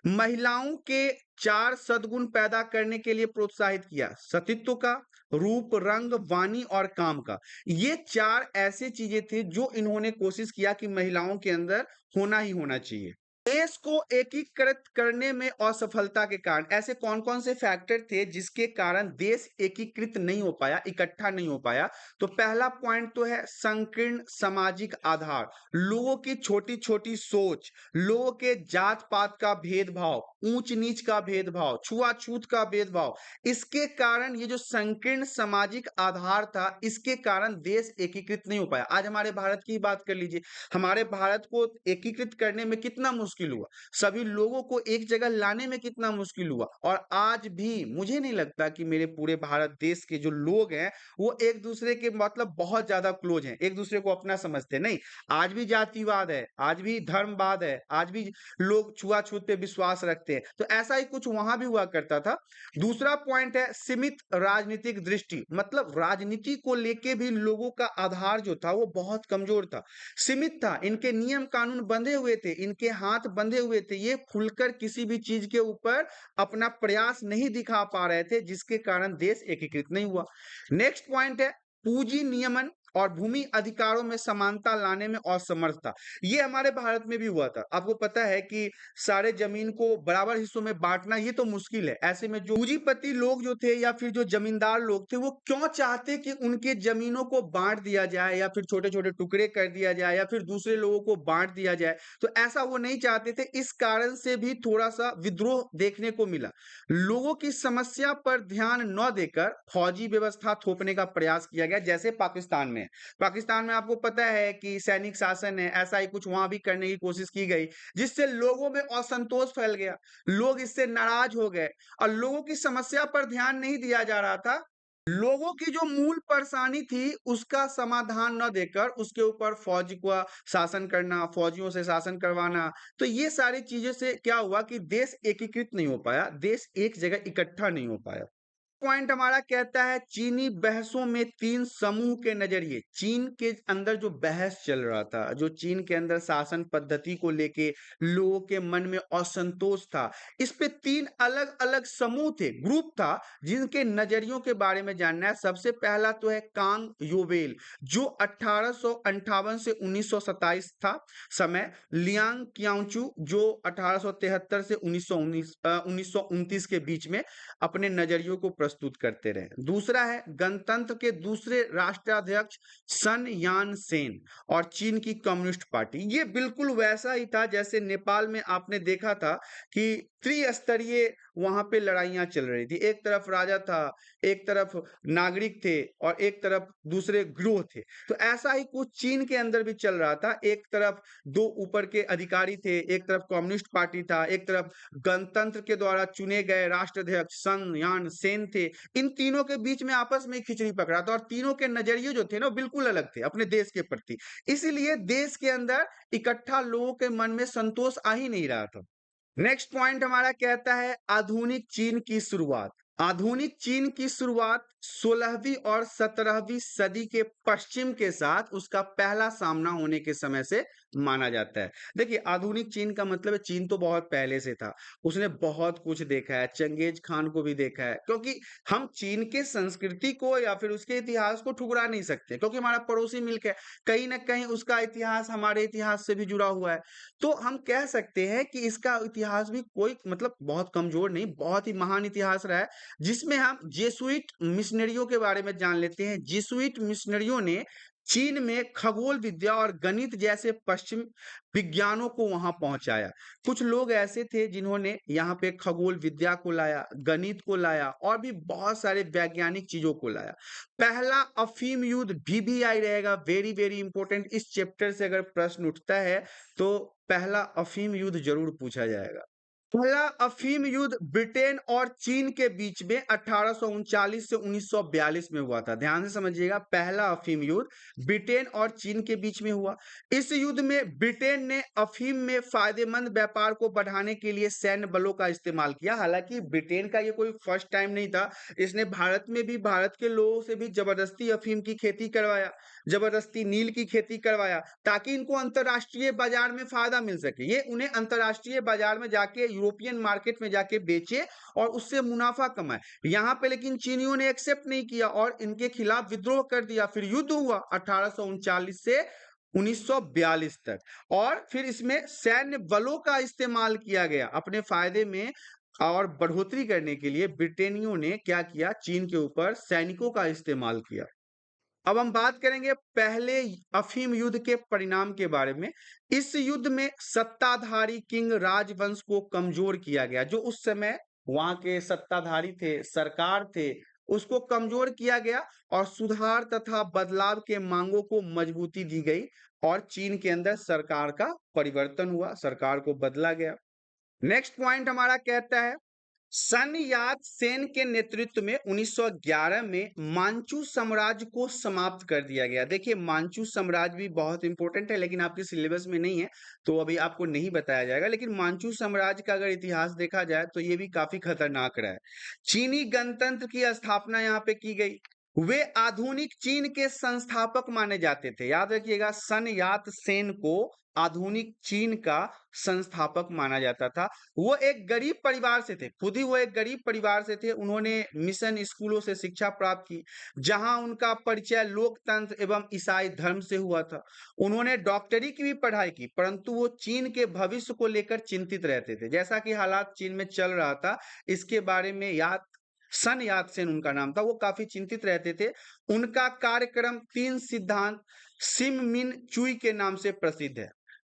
महिलाओं के 4 सद्गुण पैदा करने के लिए प्रोत्साहित किया, सतीत्व का, रूप, रंग, वाणी और काम का। ये 4 ऐसी चीजें थी जो इन्होंने कोशिश किया कि महिलाओं के अंदर होना ही होना चाहिए। देश को एकीकृत करने में असफलता के कारण ऐसे कौन-कौन से फैक्टर थे जिसके कारण देश एकीकृत नहीं हो पाया, इकट्ठा नहीं हो पाया? तो पहला पॉइंट तो है संकीर्ण सामाजिक आधार, लोगों की छोटी-छोटी सोच, लोगों के जात-पात का भेदभाव, ऊंच-नीच का भेदभाव, छुआछूत का भेदभाव। इसके कारण ये जो संकीर्ण सामाजिक आधार था, इसके कारण देश एकीकृत नहीं हो पाया। आज हमारे भारत की बात कर लीजिए, हमारे भारत को एकीकृत करने में कितना मुश्किल हुआ, सभी लोगों को एक जगह लाने में कितना मुश्किल हुआ। और आज भी मुझे नहीं लगता कि मेरे पूरे भारत देश के जो लोग हैं वो एक दूसरे के मतलब बहुत ज्यादा क्लोज हैं, एक दूसरे को अपना समझते हैं। नहीं, आज भी जातिवाद है, आज भी धर्मवाद है, आज भी लोग छुआछूत पे विश्वास रखते हैं। तो ऐसा ही कुछ वहां भी हुआ करता था। दूसरा पॉइंट है सीमित राजनीतिक दृष्टि, मतलब राजनीति को लेके भी लोगों का आधार जो था वो बहुत कमजोर था, सीमित था। इनके नियम कानून बंधे हुए थे, इनके हाथ बंधे हुए थे, ये खुलकर किसी भी चीज के ऊपर अपना प्रयास नहीं दिखा पा रहे थे, जिसके कारण देश एकीकृत नहीं हुआ। नेक्स्ट पॉइंट है पूंजी नियमन और भूमि अधिकारों में समानता लाने में असमर्थता। ये हमारे भारत में भी हुआ था। आपको पता है कि सारे जमीन को बराबर हिस्सों में बांटना ये तो मुश्किल है। ऐसे में जो पूंजीपति लोग जो थे या फिर जो जमींदार लोग थे, वो क्यों चाहते कि उनके जमीनों को बांट दिया जाए या फिर छोटे-छोटे टुकड़े कर दिया जाए या फिर दूसरे लोगों को बांट दिया जाए? तो ऐसा वो नहीं चाहते थे। इस कारण से भी थोड़ा-सा विद्रोह देखने को मिला। लोगों की समस्या पर ध्यान न देकर फौजी व्यवस्था थोपने का प्रयास किया गया, जैसे पाकिस्तान में। पाकिस्तान में आपको पता है कि सैनिक शासन है, ऐसा ही कुछ वहां भी करने की कोशिश की गई, जिससे लोगों में असंतोष फैल गया, लोग इससे नाराज हो गए और लोगों की समस्या पर ध्यान नहीं दिया जा रहा था। लोगों की जो मूल परेशानी थी उसका समाधान न देकर उसके ऊपर फौज का शासन करना, फौजियों से शासन करवाना। तो ये सारी चीजों से क्या हुआ कि देश एकीकृत नहीं हो पाया, देश एक जगह इकट्ठा नहीं हो पाया। पॉइंट हमारा कहता है चीनी बहसों में 3 समूह के नजरिए। चीन के अंदर जो बहस चल रहा था, जो चीन के अंदर शासन पद्धति को लेके लोगों के मन में असंतोष था, इस पे 3 अलग-अलग समूह थे, ग्रुप था, जिनके नजरियों के बारे में जानना है। सबसे पहला तो है कांग योवेल, जो 1858 से 1927 था समय। लियांग क्यांचू जो 1873 से 1929 के बीच में अपने नजरियों को प्रस्तुत करते रहे। दूसरा है गणतंत्र के दूसरे राष्ट्राध्यक्ष सन यान सेन और चीन की कम्युनिस्ट पार्टी। ये बिल्कुल वैसा ही था जैसे नेपाल में आपने देखा था कि त्रिस्तरीय वहां पे लड़ाइयां चल रही थी। एक तरफ राजा था, एक तरफ नागरिक थे और एक तरफ दूसरे गिरोह थे। तो ऐसा ही कुछ चीन के अंदर भी चल रहा था। एक तरफ 2 ऊपर के अधिकारी थे, एक तरफ कम्युनिस्ट पार्टी था, एक तरफ गणतंत्र के द्वारा चुने गए राष्ट्राध्यक्ष सन यान सेन थे। इन तीनों के बीच में आपस में खिचड़ी पकड़ा था और तीनों के नजरिए जो थे ना बिल्कुल अलग थे अपने देश के प्रति। इसीलिए देश के अंदर इकट्ठा लोगों के मन में संतोष आ ही नहीं रहा था। नेक्स्ट पॉइंट हमारा कहता है आधुनिक चीन की शुरुआत। आधुनिक चीन की शुरुआत 16वीं और 17वीं सदी के पश्चिम के साथ उसका पहला सामना होने के समय से माना जाता है। देखिए, आधुनिक चीन का मतलब है चीन तो बहुत पहले से था। उसने बहुत कुछ देखा है, चंगेज़ खान को भी देखा है, क्योंकि हम चीन के संस्कृति को या फिर उसके इतिहास को ठुकरा नहीं सकते, क्योंकि हमारा पड़ोसी मुल्क है। कहीं न कहीं उसका इतिहास हमारे इतिहास से भी जुड़ा हुआ है। तो हम कह सकते हैं कि इसका इतिहास भी कोई मतलब बहुत कमज़ोर नहीं, बहुत ही महान इतिहास रहा है, जिसमें हम जेसुइट मिशनरियों के बारे में जान लेते हैं। जेसुइट मिशनरियों ने चीन में खगोल विद्या और गणित जैसे पश्चिम विज्ञानों को वहां पहुंचाया। कुछ लोग ऐसे थे जिन्होंने यहाँ पे खगोल विद्या को लाया, गणित को लाया और भी बहुत सारे वैज्ञानिक चीजों को लाया। पहला अफीम युद्ध VVI रहेगा, वेरी वेरी इंपॉर्टेंट। इस चैप्टर से अगर प्रश्न उठता है तो पहला अफीम युद्ध जरूर पूछा जाएगा। पहला अफीम युद्ध ब्रिटेन और चीन के बीच में 1839 से 1942 में हुआ था। ध्यान से समझिएगा, पहला अफीम युद्ध ब्रिटेन और चीन के बीच में हुआ। इस युद्ध में ब्रिटेन ने अफीम में फायदेमंद व्यापार को बढ़ाने के लिए सैन्य बलों का इस्तेमाल किया। हालांकि ब्रिटेन का ये कोई फर्स्ट टाइम नहीं था। इसने भारत में भी भारत के लोगों से भी जबरदस्ती अफीम की खेती करवाया, जबरदस्ती नील की खेती करवाया, ताकि इनको अंतरराष्ट्रीय बाजार में फायदा मिल सके। ये उन्हें अंतरराष्ट्रीय बाजार में जाके यूरोपियन मार्केट में जाके बेचे और उससे मुनाफा कमाए। यहाँ पे लेकिन चीनियों ने एक्सेप्ट नहीं किया और इनके खिलाफ विद्रोह कर दिया। फिर युद्ध हुआ 1839 से 1942 तक, और फिर इसमें सैन्य बलों का इस्तेमाल किया गया अपने फायदे में। और बढ़ोतरी करने के लिए ब्रिटेनियों ने क्या किया, चीन के ऊपर सैनिकों का इस्तेमाल किया। अब हम बात करेंगे पहले अफीम युद्ध के परिणाम के बारे में। इस युद्ध में सत्ताधारी किंग राजवंश को कमजोर किया गया। जो उस समय वहां के सत्ताधारी थे, सरकार थे, उसको कमजोर किया गया और सुधार तथा बदलाव के मांगों को मजबूती दी गई और चीन के अंदर सरकार का परिवर्तन हुआ, सरकार को बदला गया। नेक्स्ट पॉइंट हमारा कहता है, सन यात सेन के नेतृत्व में 1911 में मांचू साम्राज्य को समाप्त कर दिया गया। देखिए, मांचू साम्राज्य भी बहुत इंपॉर्टेंट है, लेकिन आपके सिलेबस में नहीं है तो अभी आपको नहीं बताया जाएगा। लेकिन मांचू साम्राज्य का अगर इतिहास देखा जाए तो ये भी काफी खतरनाक रहा है। चीनी गणतंत्र की स्थापना यहाँ पे की गई। वे आधुनिक चीन के संस्थापक माने जाते थे। याद रखिएगा, सन यात सेन को आधुनिक चीन का संस्थापक माना जाता था। वो एक गरीब परिवार से थे, खुद ही वो एक गरीब परिवार से थे। उन्होंने मिशन स्कूलों से शिक्षा प्राप्त की, जहां उनका परिचय लोकतंत्र एवं ईसाई धर्म से हुआ था। उन्होंने डॉक्टरी की भी पढ़ाई की, परंतु वो चीन के भविष्य को लेकर चिंतित रहते थे। जैसा कि हालात चीन में चल रहा था, इसके बारे में सन यात सेन उनका नाम था, वो काफी चिंतित रहते थे। उनका कार्यक्रम 3 सिद्धांत सिम मिन चुई के नाम से प्रसिद्ध है।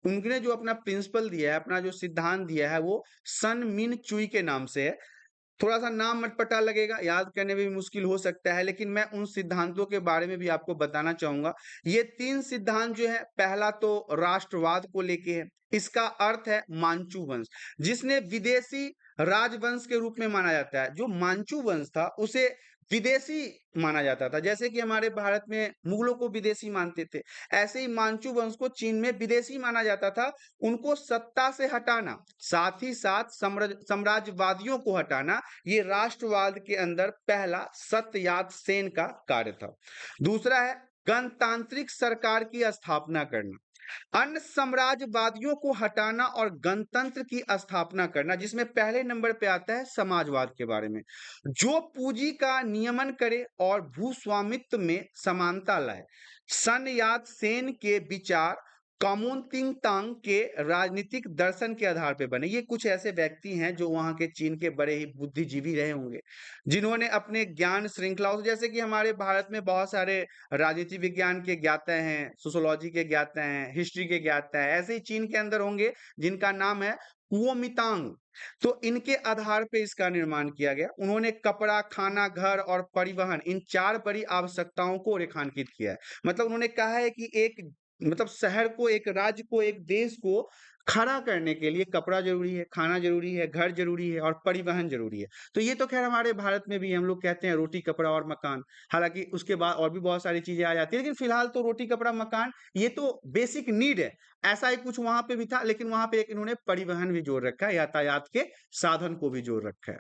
उन्होंने जो अपना प्रिंसिपल दिया है, अपना जो सिद्धांत दिया है, वो सन मिन चुई के नाम से है। थोड़ा सा नाम अटपटा लगेगा, याद करने में भी मुश्किल हो सकता है, लेकिन मैं उन सिद्धांतों के बारे में भी आपको बताना चाहूंगा। ये 3 सिद्धांत जो है, पहला तो राष्ट्रवाद को लेके है। इसका अर्थ है मांचू वंश, जिसने विदेशी राजवंश के रूप में माना जाता है। जो मांचू वंश था उसे विदेशी माना जाता था, जैसे कि हमारे भारत में मुगलों को विदेशी मानते थे, ऐसे ही मांचू वंश को चीन में विदेशी माना जाता था। उनको सत्ता से हटाना, साथ ही साथ साम्राज्यवादियों को हटाना, ये राष्ट्रवाद के अंदर पहला सत्ययात सेन का कार्य था। दूसरा है गणतांत्रिक सरकार की स्थापना करना, अन्य साम्राज्यवादियों को हटाना और गणतंत्र की स्थापना करना, जिसमें पहले नंबर पे आता है समाजवाद के बारे में, जो पूंजी का नियमन करे और भूस्वामित्व में समानता लाए। सन यात सेन के विचार कॉमुनतिंग तांग के राजनीतिक दर्शन के आधार पर बने। ये कुछ ऐसे व्यक्ति हैं जो वहां के चीन के बड़े ही बुद्धिजीवी रहे होंगे, जिन्होंने अपने ज्ञान श्रृंखलाओं से, जैसे कि हमारे भारत में बहुत सारे राजनीति विज्ञान के ज्ञाता हैं, सोशोलॉजी के ज्ञाता हैं, हिस्ट्री के ज्ञाता हैं, ऐसे ही चीन के अंदर होंगे जिनका नाम है कुओमितांग। तो इनके आधार पे इसका निर्माण किया गया। उन्होंने कपड़ा, खाना, घर और परिवहन, इन 4 बड़ी आवश्यकताओं को रेखांकित किया है। मतलब उन्होंने कहा है कि एक मतलब शहर को, एक राज्य को, एक देश को खड़ा करने के लिए कपड़ा जरूरी है, खाना जरूरी है, घर जरूरी है और परिवहन जरूरी है। तो ये तो खैर हमारे भारत में भी हम लोग कहते हैं रोटी, कपड़ा और मकान। हालांकि उसके बाद और भी बहुत सारी चीजें आ जाती है, लेकिन फिलहाल तो रोटी, कपड़ा, मकान ये तो बेसिक नीड है। ऐसा ही कुछ वहां पे भी था, लेकिन वहां पे एक इन्होंने परिवहन भी जोड़ रखा है, यातायात के साधन को भी जोड़ रखा है।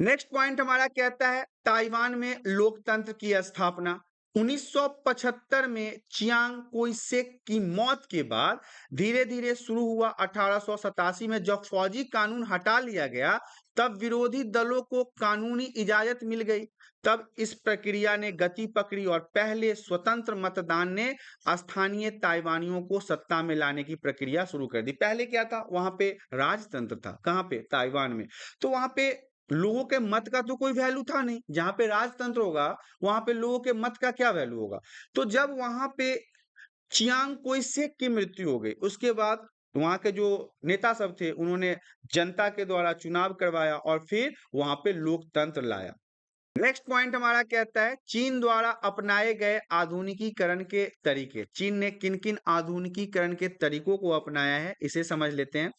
नेक्स्ट पॉइंट हमारा कहता है ताइवान में लोकतंत्र की स्थापना। 1975 में चियांग कोई शेक की मौत के बाद धीरे-धीरे शुरू हुआ 1887 में जब फौजी कानून हटा लिया गया, तब विरोधी दलों को कानूनी इजाजत मिल गई। तब इस प्रक्रिया ने गति पकड़ी और पहले स्वतंत्र मतदान ने स्थानीय ताइवानियों को सत्ता में लाने की प्रक्रिया शुरू कर दी। पहले क्या था? वहां पे राजतंत्र था। कहाँ पे? ताइवान में। तो वहां पे लोगों के मत का तो कोई वैल्यू था नहीं। जहां पे राजतंत्र होगा वहां पे लोगों के मत का क्या वैल्यू होगा। तो जब वहां पे चियांग कोई शेक की मृत्यु हो गई, उसके बाद वहां के जो नेता सब थे उन्होंने जनता के द्वारा चुनाव करवाया और फिर वहां पे लोकतंत्र लाया। नेक्स्ट पॉइंट हमारा कहता है चीन द्वारा अपनाए गए आधुनिकीकरण के तरीके। चीन ने किन किन आधुनिकीकरण के तरीकों को अपनाया है, इसे समझ लेते हैं।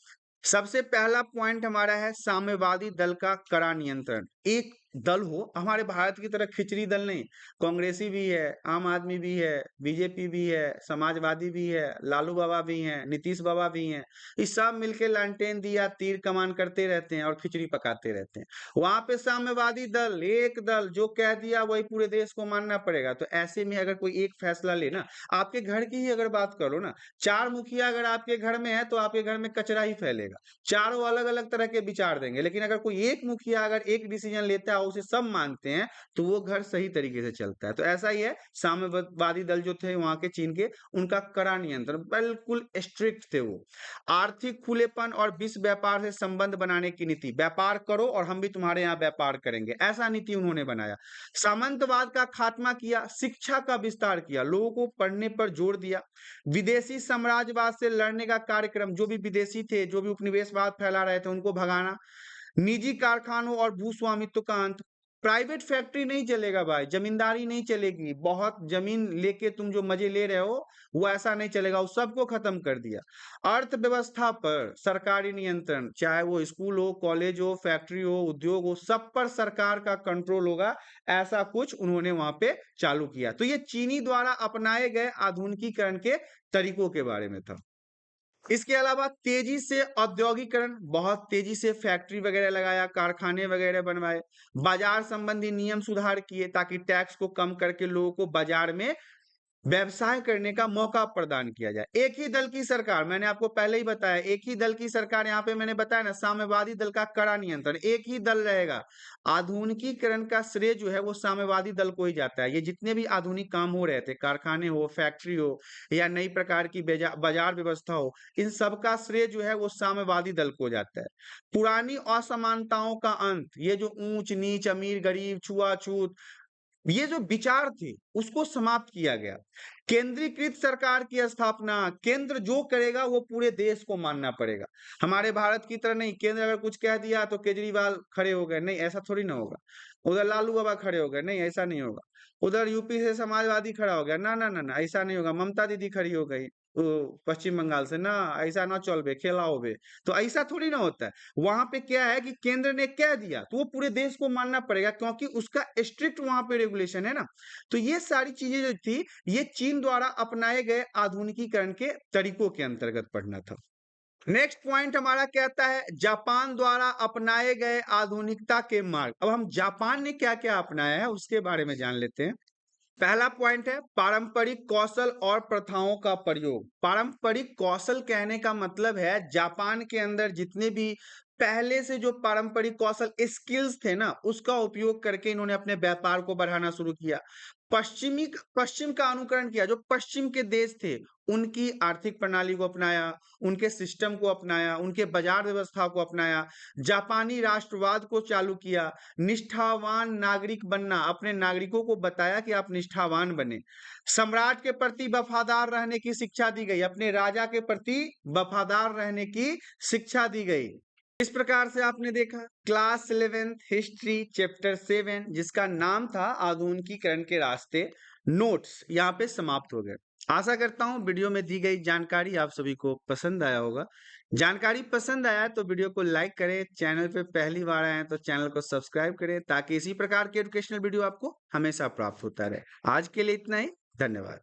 सबसे पहला पॉइंट हमारा है साम्यवादी दल का कड़ा नियंत्रण। एक दल हो, हमारे भारत की तरह खिचड़ी दल नहीं, कांग्रेसी भी है, आम आदमी भी है, बीजेपी भी है, समाजवादी भी है, लालू बाबा भी हैं, नीतीश बाबा भी हैं। इस सब मिलके लालटेन दिया तीर कमान करते रहते हैं और खिचड़ी पकाते रहते हैं। वहां पे साम्यवादी दल, एक दल जो कह दिया वही पूरे देश को मानना पड़ेगा। तो ऐसे में अगर कोई एक फैसला ले ना, आपके घर की ही अगर बात करो ना, 4 मुखिया अगर आपके घर में है तो आपके घर में कचरा ही फैलेगा। चारों अलग-अलग तरह के विचार देंगे, लेकिन अगर कोई एक मुखिया अगर एक डिसीजन लेता है और उसे सब मानते हैं, तो वो घर सही तरीके से चलता है। तो ऐसा ही है, साम्यवादी दल जो थे वहां के चीन के, उनका कड़ा नियंत्रण, बिल्कुल स्ट्रिक्ट थे वो। आर्थिक खुलेपन और विश्व व्यापार से संबंध बनाने की नीति, व्यापार करो और हम भी तुम्हारे यहाँ व्यापार करेंगे, ऐसा नीति उन्होंने बनाया। सामंतवाद का खात्मा किया, शिक्षा का विस्तार किया, लोगों को पढ़ने पर जोर दिया। विदेशी साम्राज्यवाद से लड़ने का कार्यक्रम, जो भी विदेशी थे, जो भी उपनिवेशवाद फैला रहे थे, उनको भगाना। निजी कारखानों और भूस्वामित्व का अंत। प्राइवेट फैक्ट्री नहीं चलेगा भाई, जमींदारी नहीं चलेगी। बहुत जमीन लेके तुम जो मजे ले रहे हो, वो ऐसा नहीं चलेगा, उस सबको खत्म कर दिया। अर्थव्यवस्था पर सरकारी नियंत्रण, चाहे वो स्कूल हो, कॉलेज हो, फैक्ट्री हो, उद्योग हो, सब पर सरकार का कंट्रोल होगा। ऐसा कुछ उन्होंने वहां पे चालू किया। तो ये चीनी द्वारा अपनाए गए आधुनिकीकरण के तरीकों के बारे में था। इसके अलावा तेजी से औद्योगिकरण, बहुत तेजी से फैक्ट्री वगैरह लगाया, कारखाने वगैरह बनवाए। बाजार संबंधी नियम सुधार किए ताकि टैक्स को कम करके लोगों को बाजार में व्यवसाय करने का मौका प्रदान किया जाए। एक ही दल की सरकार, मैंने आपको पहले ही बताया, एक ही दल की सरकार, यहाँ पे मैंने बताया ना, साम्यवादी दल का कड़ा नियंत्रण, एक ही दल रहेगा। आधुनिकीकरण का श्रेय जो है वो साम्यवादी दल को ही जाता है। ये जितने भी आधुनिक काम हो रहे थे, कारखाने हो, फैक्ट्री हो, या नई प्रकार की बाजार व्यवस्था हो, इन सब का श्रेय जो है वो साम्यवादी दल को जाता है। पुरानी असमानताओं का अंत, ये जो ऊंच नीच, अमीर गरीब, छुआछूत, ये जो विचार थे उसको समाप्त किया गया। केंद्रीकृत सरकार की स्थापना, केंद्र जो करेगा वो पूरे देश को मानना पड़ेगा। हमारे भारत की तरह नहीं, केंद्र अगर कुछ कह दिया तो केजरीवाल खड़े हो गए, नहीं, ऐसा थोड़ी ना होगा। उधर लालू बाबा खड़े हो गए, नहीं, ऐसा नहीं होगा। उधर यूपी से समाजवादी खड़ा हो गया, ना ना ना ना, ऐसा नहीं होगा। ममता दीदी खड़ी हो गई पश्चिम बंगाल से, ना ऐसा ना चल खेला हो बे। तो ऐसा थोड़ी ना होता है। वहां पे क्या है कि केंद्र ने कह दिया तो वो पूरे देश को मानना पड़ेगा, क्योंकि उसका स्ट्रिक्ट वहां पे रेगुलेशन है ना। तो ये सारी चीजें जो थी, ये चीन द्वारा अपनाए गए आधुनिकीकरण के तरीकों के अंतर्गत पढ़ना था। नेक्स्ट पॉइंट हमारा कहता है जापान द्वारा अपनाए गए आधुनिकता के मार्ग। अब हम जापान ने क्या क्या अपनाया है उसके बारे में जान लेते हैं। पहला पॉइंट है पारंपरिक कौशल और प्रथाओं का प्रयोग। पारंपरिक कौशल कहने का मतलब है जापान के अंदर जितने भी पहले से जो पारंपरिक कौशल स्किल्स थे ना, उसका उपयोग करके इन्होंने अपने व्यापार को बढ़ाना शुरू किया। पश्चिम का अनुकरण किया, जो पश्चिम के देश थे उनकी आर्थिक प्रणाली को अपनाया, उनके सिस्टम को अपनाया, उनके बाजार व्यवस्था को अपनाया। जापानी राष्ट्रवाद को चालू किया। निष्ठावान नागरिक बनना, अपने नागरिकों को बताया कि आप निष्ठावान बने। सम्राट के प्रति वफादार रहने की शिक्षा दी गई, अपने राजा के प्रति वफादार रहने की शिक्षा दी गई। इस प्रकार से आपने देखा क्लास 11th हिस्ट्री चैप्टर 7, जिसका नाम था आधुनिकीकरण के रास्ते, नोट्स यहाँ पे समाप्त हो गए। आशा करता हूँ वीडियो में दी गई जानकारी आप सभी को पसंद आया होगा। जानकारी पसंद आया तो वीडियो को लाइक करें, चैनल पे पहली बार आए हैं तो चैनल को सब्सक्राइब करें, ताकि इसी प्रकार के एजुकेशनल वीडियो आपको हमेशा प्राप्त होता रहे। आज के लिए इतना ही, धन्यवाद।